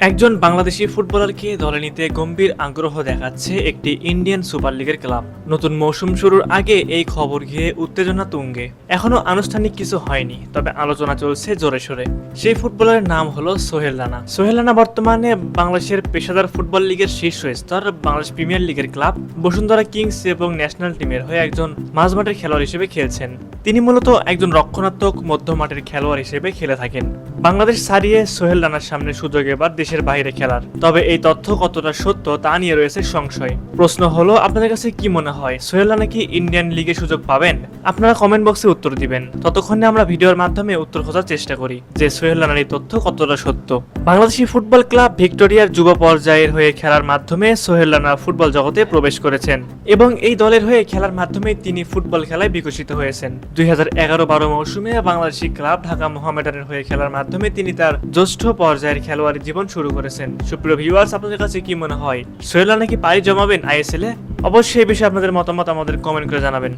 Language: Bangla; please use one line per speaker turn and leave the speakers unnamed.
একজন বাংলাদেশি ফুটবলারকে দলে নিতে গম্ভীর আগ্রহ দেখাচ্ছে একটি ইন্ডিয়ান সুপার লিগের ক্লাব। নতুন মৌসুম শুরুর আগে এই খবর ঘিরে উত্তেজনা তুঙ্গে। এখনো আনুষ্ঠানিক কিছু হয়নি, তবে আলোচনা চলছে জোরে সোরে। সেই ফুটবলারের নাম হলো সোহেল রানা। সোহেল রানা বর্তমানে বাংলাদেশের পেশাদার ফুটবল লিগের শীর্ষ স্তর বাংলাদেশ প্রিমিয়ার লিগের ক্লাব বসুন্ধরা কিংস এবং ন্যাশনাল টিমের হয়ে একজন মাঝমাঠের খেলোয়াড় হিসেবে খেলছেন। তিনি মূলত একজন রক্ষণাত্মক মধ্যমাঠের খেলোয়াড় হিসেবে খেলে থাকেন। বাংলাদেশ ছাড়িয়ে সোহেল রানার সামনে সুযোগ এবার দেশের বাইরে খেলার। তবে এই তথ্য কতটা সত্য তা নিয়ে রয়েছে সংশয়। প্রশ্ন হলো, আপনাদের কাছে কি মনে হয় সোহেল রানা কি ইন্ডিয়ান লিগে সুযোগ পাবেন? আপনারা কমেন্ট বক্সে উত্তর দিবেন। ততক্ষণে আমরা ভিডিওর মাধ্যমে উত্তর খোঁজার চেষ্টা করি যে সোহেল রানার এই তথ্য কতটা সত্য। বাংলাদেশি ফুটবল ক্লাব ভিক্টোরিয়ার যুব পর্যায়ের হয়ে খেলার মাধ্যমে সোহেল রানা ফুটবল জগতে প্রবেশ করেছেন এবং এই দলের হয়ে খেলার মাধ্যমে তিনি ফুটবল খেলায় বিকশিত হয়েছেন। 2011-12 মৌসুমে বাংলাদেশি ক্লাব ঢাকা মোহামেডানের হয়ে খেলার মাধ্যমে তিনি তার জ্যেষ্ঠ পর্যায়ের খেলোয়াড়ি জীবন শুরু করেছেন। সুপ্রিয় ভিউয়ার্স, আপনাদের কাছে কি মনে হয় সোহেল রানা কি পাড়ি জমাবেন আইএসএল এ? অবশ্যই এই বিষয়ে আপনাদের মতামত আমাদের কমেন্ট করে জানাবেন।